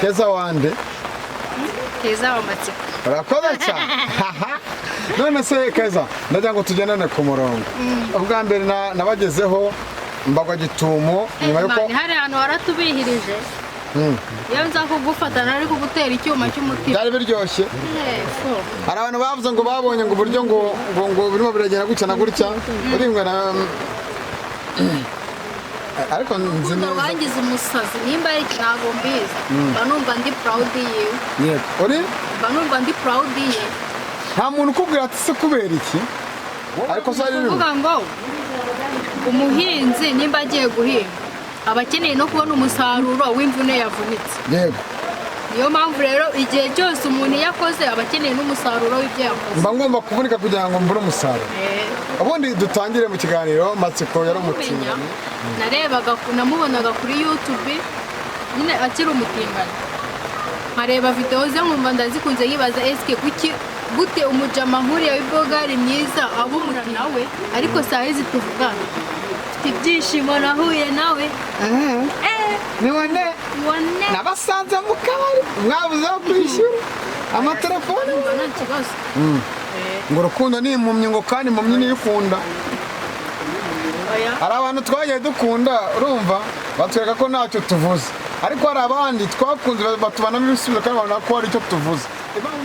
Keza wande? Keza w'amatsiko. Urakoze cyane. None se Keza, ndagira ngo tugendane ku murongo. Ubwa mbere nabagezeho mbagwa gitumo nyuma yuko hari ahantu waratubihirije. Iyo nza kugufata nari kugutera icyuma cy'umutima. Byari biryoshye. Hari abantu bavuze ngo babonye ngo uburyo ngo birimo biragenda gutya na gutya. Uringwe na ariko nzi neza wangize umusazi nimba ari ntago mbizi banumva ndi proud yiwe. Yego. Uri? Banumva ndi proud yiwe. Nta muntu ukubwira ati se kubera iki? Ariko sari uvuga ngo umuhinzi nimba agiye guhinga abakeneye no kubona umusaruro w'imvune yavunitse. Yego. Niyo mpamvu rero igihe cyose umuntu yakoze abakeneye n'umusaruro w'ibyo yakoze. Mba ngomba kuvunika kugira ngo mbure umusaruro. Ubundi dutangire mu kiganiro Matsiko yari umutingano. Namubonaga kuri YouTube nyine akiri umutingano. Nkareba video ze nkumva ndazikunze yibaza eske kuki gute umujama nkuriya w'ibogari myiza abo muri nawe ariko sahizi tuvugana. Ibyishimo nahuye nawe. Niwane nabasanze mu kabari mwabuze aho kwishyura amatelefone nta kibazo. Ngo urukundo ni impumyi ngo kandi impumyi niyo ikunda. Hari abantu twagiye dukunda urumva batwereka ko ntacyo tuvuze ariko hari abandi twakunze batubanamo ibisubizo kandi babona ko hari icyo tuvuze.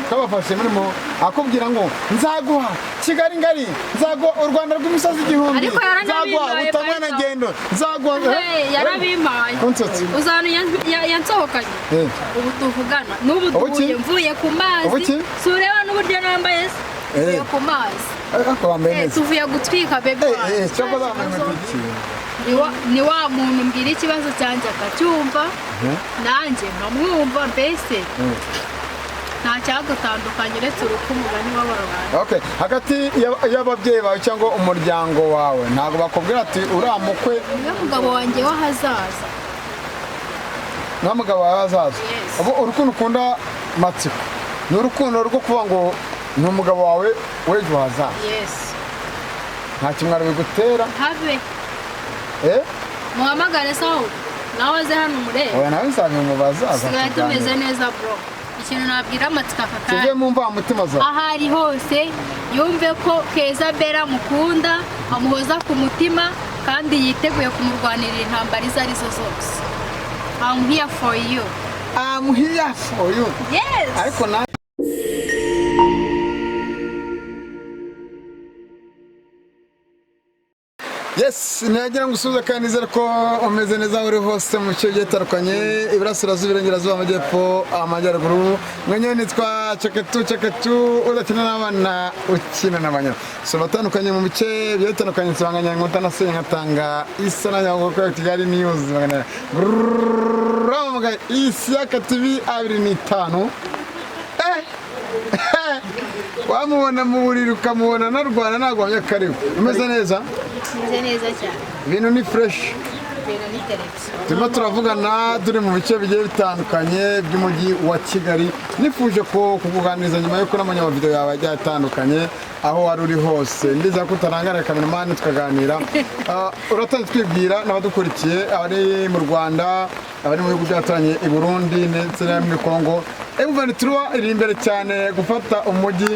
Kabafashe murimo akubwira ngo nzaguha Kigali ngari, nzaguha u Rwanda rw'imisozi igihumbi, nzaguha utamwana ngendo, nzaguha yarabimaye uzana yansohokanye ubu tuvugana n'ubu duhuye mvuye ku mazi sureba n'uburyo nambaye se ku mazi tuvuye gutwika bebe ni wa muntu mbwira ikibazo cyanjye akacyumva nanjye nkamwumva mbese nta cyadutandukanye uretse uruk'umugani w'abarwanyi. Okay, hagati y'ababyeyi bawe cyangwa umuryango wawe ntabwo bakubwira ati uramukwe niwe mugabo wanjye w'ahazaza. Niwe mugabo wawe w'ahazaza. Ubu urukundo ukunda Matsiko ni urukundo rwo kuvuga ngo ni umugabo wawe w'ejo hazaza. Nta kimwaro bigutera habe muhamagare sawa nawe ze hano umurebe. Oya nawe nsanga mu bazaza sigaye tumeze neza bro. Ikintu nabwira Matsiko aka kanya tuve mu mva mutima zawe ahari hose yumve ko Keza Bella mukunda amuhoza ku mutima kandi yiteguye kumurwanirira intambara izo arizo zose. I'm here for you. I'm here for you. Yes. Ariko na Yes, nagira ngusubiza kandi nizera ko umeze neza uri hose mu cyo gitandukanye iburasirazuba irengerazuba amajyepfo amajyaruguru. Mwenye nitwa Ceketu udakina n'abana ukina n'abanya. So batandukanye mu bice bitandukanye nsanganya nkota na senga tanga isana yago ko Kigali News magana. Ramaga Isiaka TV 25. Wamubona mu buriri ukamubona na Rwanda nagwamye karibu. Umeze neza? Umeze neza cyane. Ibintu ni fresh. Ibintu ni telex. Turimo turavugana turi mu bice bigiye bitandukanye by'umujyi wa Kigali. Nifuje ko kukuganiriza nyuma yuko n'amanya video yawe ajya atandukanye aho wari uri hose. Ndiza ko utarangara cameraman tukaganira. Uratanze twibwira n'abadukurikiye abari mu Rwanda, abari mu bihugu byaturanye i Burundi ndetse no muri Kongo. M23 iri imbere cyane gufata umujyi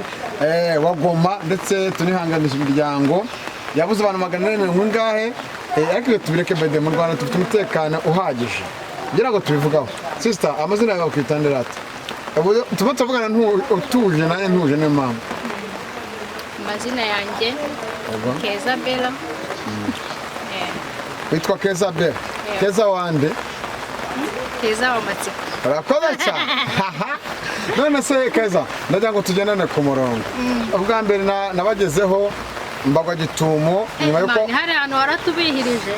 wa Goma ndetse tunihanganisha imiryango yabuze abantu 400 ngahe ariko tubireke bade mu Rwanda tufite umutekano uhagije ngira ngo tubivugaho. Sister amazina yawe kwitandira ati tuba tuvugana utuje naye ntuje ne mama. Amazina yanjye Keza Bella. Witwa Keza Bella. Keza wande? Keza w'amatsiko. Urakoze cyane. None se Keza ndagira ngo tugendane ku murongo. Ubwa mbere nabagezeho mbagwa gitumo nyuma yuko hari ahantu waratubihirije.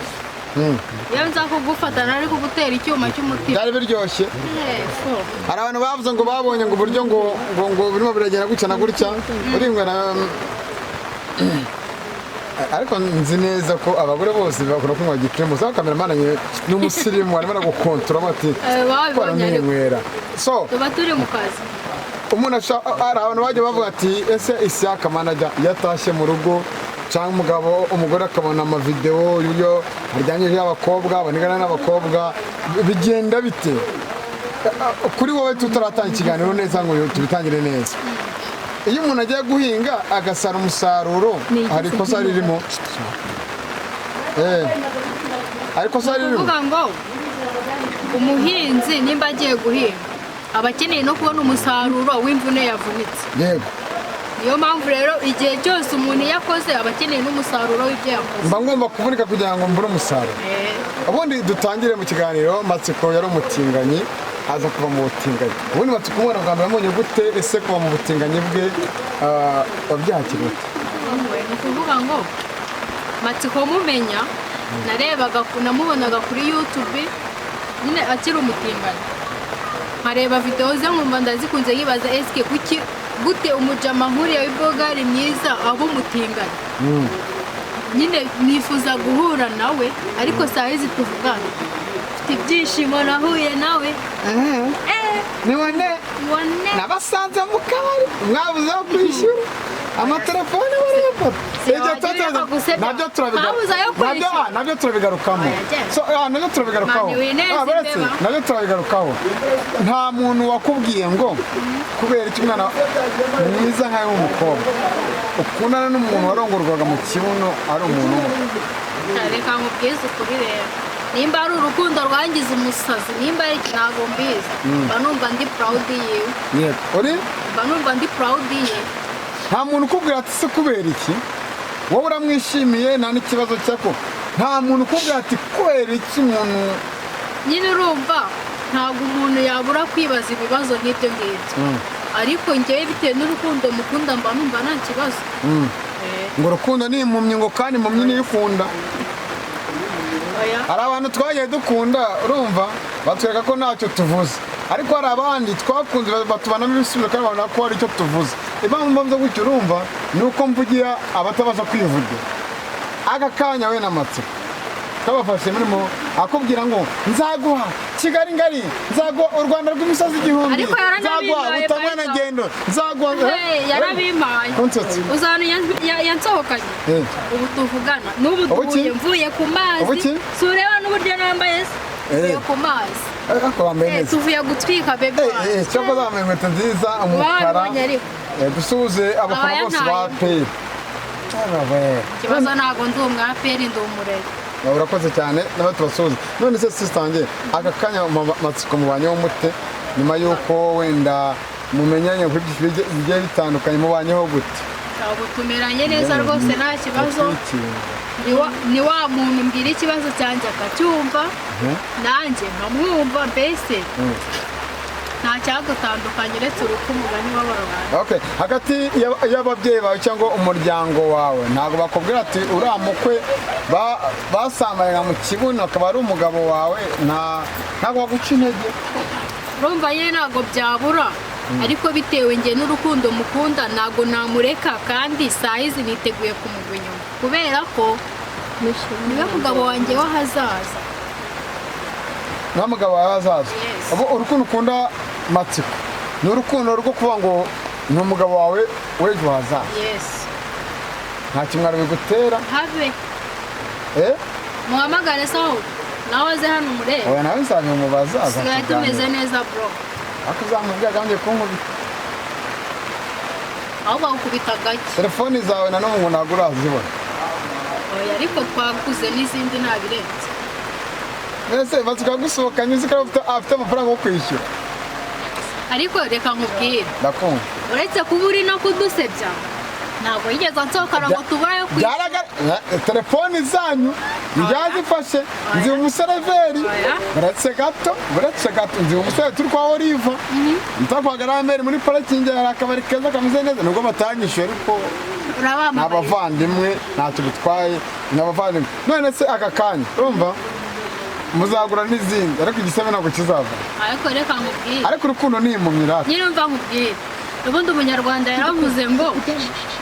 Iyo nza kugufata nari kugutera icyuma cy'umutima. Byari biryoshye. Hari abantu bavuze ngo babonye ngo uburyo ngo birimo biragenda gutya na gutya. Uringwe na ariko nzi neza ko abagore bose bakora kunywa gitemo za cameraman ni umusirimu arimo gukontora bati babibonye so tuba turi mu kazi. Umuntu ari abantu baje bavuga ati ese Isiaka manager yatashye mu rugo cyangwa umugore akabona ama video y'uyo aryamye y'abakobwa banigana n'abakobwa bigenda bite? kuri wowe tutaratanga ikiganiro neza ngo tubitangire neza, iyo umuntu agiye guhinga agasara umusaruro hari ikosa ririmo, hari ikosa ririmo. kuvuga ngo umuhinzi nimba agiye guhinga aba akeneye no kubona umusaruro w'imvune yavunitse. Yego, niyo mpamvu rero igihe cyose umuntu iyo akoze aba akeneye n'umusaruro w'ibyo yakoze. mba ngomba kuvunika kugira ngo mbure umusaruro. Ubundi dutangire mu kiganiro. Matsiko yari umutinganyi aza kuva mu butinganyi. Ubundi Matsiko umwana bwa mbere yamenye gute, ese kuva mu butinganyi bwe wabyakiriye ute? ni ukuvuga ngo Matsiko mumenya namubonaga kuri YouTube nyine akiri umutinganyi, nkareba videwo ze nkumva ndazikunze yibaza eske gute umujama nkuriya w'ibogari mwiza aba umutinganyi. nyine nifuza guhura nawe, ariko saa hizi tuvugana mfite ibyishimo nahuye nawe. Nibone nabasanze mu kabari mwabuze aho kwishyura amatelefone barayafata. Nabyo turabigarukaho nabyo turabigarukaho. Nta muntu wakubwiye ngo kubera icyo umwana mwiza nkawe w'umukobwa ukundana n'umuntu warongorwaga mu kibuno ari umuntu umwe. reka nkubwize ukuri rero, nimba ari urukundo rwangiza umusazi, nimba ari ntabwo mbizi, mba numva ndi proud yiwe. mba numva ndi proud ye. Nta muntu ukubwira ati se kubera iki wowe uramwishimiye nta n'ikibazo cyako. Nta muntu ukubwira ati kubera iki umuntu. nyine urumva ntabwo umuntu yabura kwibaza ibibazo nk'ibyo ngibyo, ariko njyewe bitewe n'urukundo mukunda mba numva nta kibazo. ngo urukundo ni impumyi, ngo kandi impumyi niyo ikunda. hari abantu twagiye dukunda urumva batwereka ko ntacyo tuvuze, ariko hari abandi twakunze batubanamo ibisubizo kandi babona ko hari icyo tuvuze. Impamvu mbavuze gutyo urumva ni uko mvugira abatabasha kwivugira. Aka kanya we na Matsiko kabafashe murimo akubwira ngo nzaguha Kigali ngari, nzaguha u Rwanda rw'imisozi igihumbi, nzaguha utabona ngendo, nzaguha. yarabimpaye uzana yansohokanye. ubu tuvugana n'ubu mvuye ku mazi, sureba n'uburyo nambaye mvuye ku mazi. tuvuye gutwika bebe. cyangwa zambaye inkweto nziza umukara. dusuhuze abafana bose ba APR. ikibazo ntabwo ndi umwaperi, ndi umurezi. urakoze cyane nawe tubasuhuze. none se sistange aka kanya Matsiko mubanyeho mute nyuma y'uko wenda mumenyanye kuri byinshi bigiye bitandukanye, mubanyeho gute? ubu tumeranye neza rwose nta kibazo. ni wa muntu mbwira ikibazo cyanjye akacyumva, nanjye nkamwumva, mbese nta cyadutandukanye uretse urupfu umugani w'abarobani. hagati y'ababyeyi bawe cyangwa umuryango wawe ntabwo bakubwira ati uriya mukwe basambanira mu kibuno akaba ari umugabo wawe, ntabwo baguca intege? urumva ye ntabwo byabura, ariko bitewe njye n'urukundo mukunda ntabwo namureka, kandi saa hizi niteguye kumugwa inyuma kubera ko niwe mugabo wanjye w'ahazaza. niwe mugabo wawe w'ahazaza. urukundo ukunda Matsiko ni urukundo rwo kuvuga ngo ni umugabo wawe w'ejo hazaza. nta kimwaro bigutera habe. muhamagare sawa nawe aze hano umurebe. oya nawe nsanzwe mubaza sigaye tumeze neza bro. ariko uzamubwira kandi kunkubita. aho bakubita gake. telefoni zawe na none ngo ntabwo urazibona. oya ariko twaguze n'izindi ntabirenze. ese Matsiko yagusohokanye uzi ko afite amafaranga yo kwishyura. ariko reka nkubwire, ndakumva. uretse kuba uri no kudusebya ntabwo yigeze ansohokana ngo tubure yo kwishyura. telefoni zanyu ntibyazifashe. nzi umuseriveri buretse gato nzi umusore turi kwa Oliva ntakwaga Meri muri parikingi, hari akabari keza kameze neza, nubwo batanyishyuye ariko ni abavandimwe ntacyo bitwaye, ni abavandimwe. none se aka kanya urumva muzagura n'izindi, ariko igisebe ntabwo kizava. ariko reka nkubwire, ariko urukundo ni impumyi rata. nyine mva nkubwire, ubundi umunyarwanda yaravuze ngo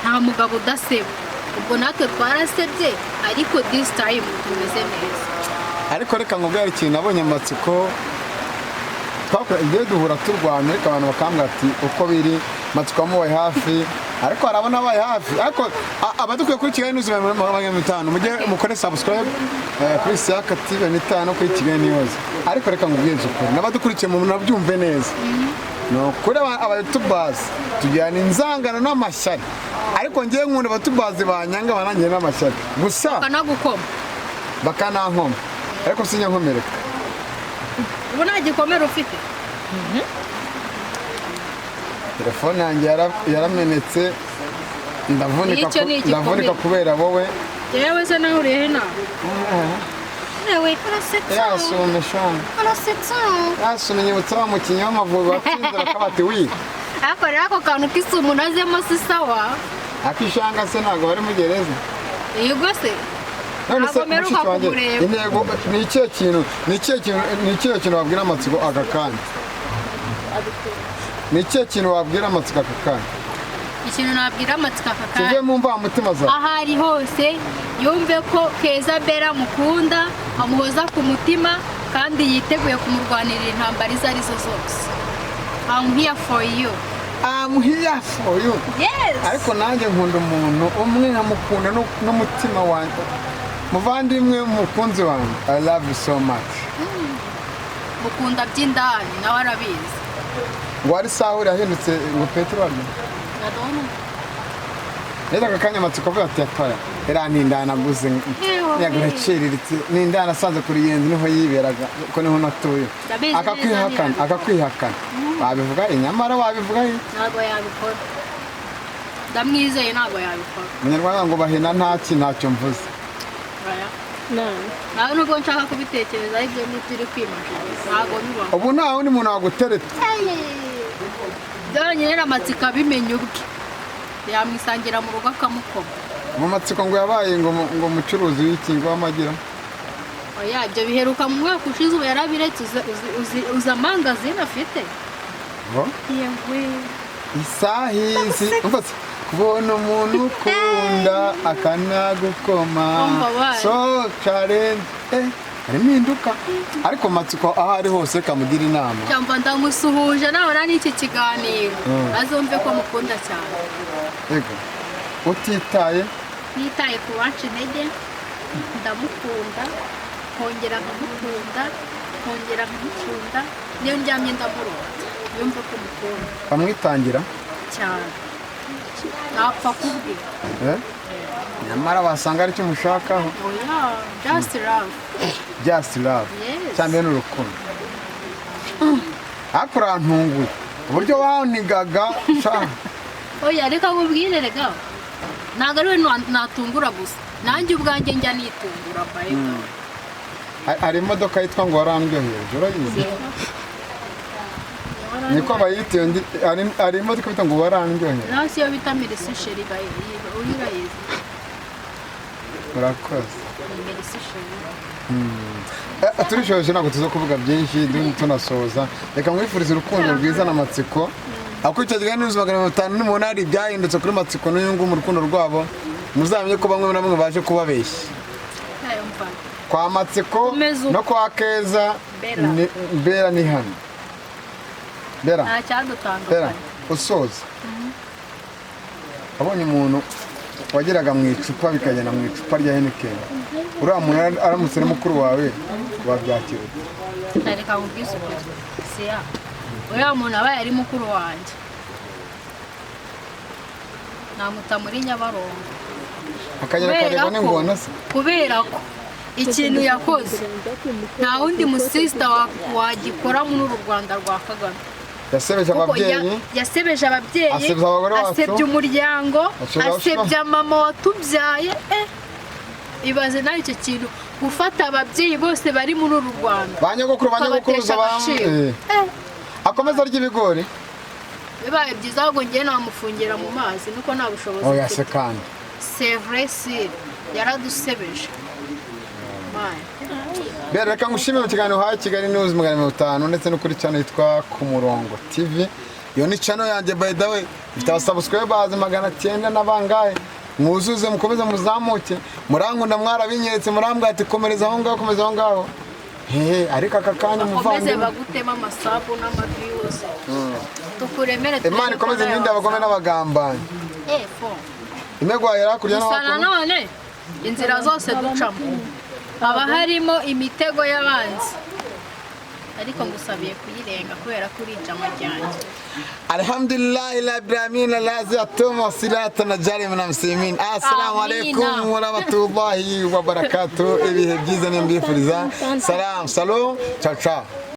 nta mugabo udaseba. ubwo natwe twarasebye, ariko this time tumeze neza. ariko reka nkubwire ikintu nabonye Matsiko twakora igihe duhura turwana, ariko abantu bakambwira ati uko biri Matsiko wamubaye hafi ariko harabona abaye hafi ariko abadukwiye kuri Kigali News 5 mujye mukore subscribe kuri Siaka TV 5 kuri Kigali News ariko reka ngubwize ukuri n'abadukurikiye mu nabyumve neza no kuri abayutubers tujyana inzangano n'amashyari ariko ngiye nkunda abatubers banyanga banangiye n'amashyari gusa bakanankoma ariko sinyankomereka ubu nta gikomere ufite telefone yanjye yaramenetse ndavunika kubera wowe yewe se nawe urihe nawe Ewe, karasetsa. yasume shana Karasetsa. yasume nyibutsa wa mukinnyi w'Amavubi watsinzira kabati wi ariko rero ako kantu k'isumu nazemo si sawa akishanga se ntabwo bari mu gereza yego se none se ntabwo mperuka mushiki wanjye kumureba. intego ni ikihe kintu wabwira amatsiko aka kanya ni ikihe kintu wabwira amatsiko aka kanya ikintu nabwira amatsiko aka kive kanya mu mvamutima zawe aho ari hose yumve ko Keza Bella mukunda amuhoza ku mutima kandi yiteguye kumurwanirira intambara izo arizo zose. I'm here for you. I'm here for you. Yes. ariko nanjye nkunda umuntu umwe nkamukunda n'umutima wanjye muvandimwe mukunzi wanjye I love you so much. Mukunda by'indani nawe arabizi. ngo ari sawa yahindutse ngo Petero arya Ndabona. rero aka kanya amatsiko avuga ati yatwara era nindana guze yaguraciriritse nindana asanze kuri yenzi niho yiberaga ko niho natuye akakwihakana wabivuga nyamara wabivuga ntabwo yabikora ndamwizeye ntabwo yabikora Umunyarwanda ngo bahina ntacyo mvuze nawe nubwo nshaka kubitekereza ibyo ntituri kwimakaza ntabwo bibaho ubu nta wundi muntu wagutereta byonyine amatsiko abimenye ubwe yamwisangira mu rugo akamukoma mu matsiko ngo yabaye ngo umucuruzi w'ikingo w'amagira oya ibyo biheruka mu mwaka ushize ubu yarabiretse uzi amangazini afite yewe isahizi kubona umuntu ukunda akanagukoma so challenge harimo induka ariko matsiko aho ari hose kamugira inama cyangwa ndamusuhuje nabona n'iki kiganiro azumve ko mukunda cyane yego utitaye nitaye ku wacu intege ndamukunda nkongera nkamukunda nkongera nkamukunda niyo ndyamye ndamurota yumve ko mukunda bamwitangira cyane napfa kubwira nyamara wasanga aricyo mushakaho oya just love yes cyane n'urukundo ariko urantunguye uburyo wanigaga oya reka nkubwire rega ntabwo ari we natungura gusa nanjye ubwanjye njya nitungura bayiga hari imodoka yitwa ngo warandyoheye urayizi niko bayitiye hari imodoka bita ngo warandyoheye nawe siyo bita Mercy urayizi urakoze Mercy turishoje ntabwo tuza kuvuga byinshi tunasoza reka mwifurize urukundo rwiza n'amatsiko akurikirana News 500 n'umuntu hari ibyahindutse kuri matsiko n'uyungu mu rukundo rwabo muzamenye ko bamwe na bamwe baje kubabeshya kwa matsiko no kwa Keza Bella ni hano Bella usoza abonye umuntu wageraga mu icupa bikagenda mu icupa rya Heineken uriya muntu aramutse ari mukuru wawe wabyakira reka nkubwise siya uriya muntu aba yari mukuru wanjye namuta muri Nyabarongo akagera kareba n'ingona se kubera ko ikintu yakoze nta wundi musista wagikora muri uru Rwanda rwa Kagame yasebeje ababyeyi asebye umuryango asebye mama watubyaye ibaze nawe icyo kintu gufata ababyeyi bose bari muri uru Rwanda banyagokuruza bamwe akomeza arya ibigori bibaye byiza ahubwo ngiye namufungira mu mazi nuko nta bushobozi oya se kandi c'est vrai si yaradusebeje reka ngushimire mu kiganiro haye Kigali News 500 ndetse no kuri channel yitwa Ku Murongo TV iyo ni channel yanjye by the way ifite abasubscribers 900 n'abangahe mwuzuze mukomeze muzamuke murankunda mwarabinyeretse murambwa ati komereza aho ngaho ariko aka kanya muvande bagutema amasabu n'amaviews tukuremere Imana ikomeze n'indi abagome n'abagambanyi fo. imegwahera kurya gusa n'abakono nanone inzira zose ducamo haba harimo imitego y'abanzi ariko ngusabiye kuyirenga kubera ko uri ijambo ryanjye. Alhamdulillah rabbil alamin allazi atama silata najari min muslimin. Assalamu alaikum wa rahmatullahi wa barakatuh. Ibihe byiza n'mbifuriza. Salam, ciao ciao.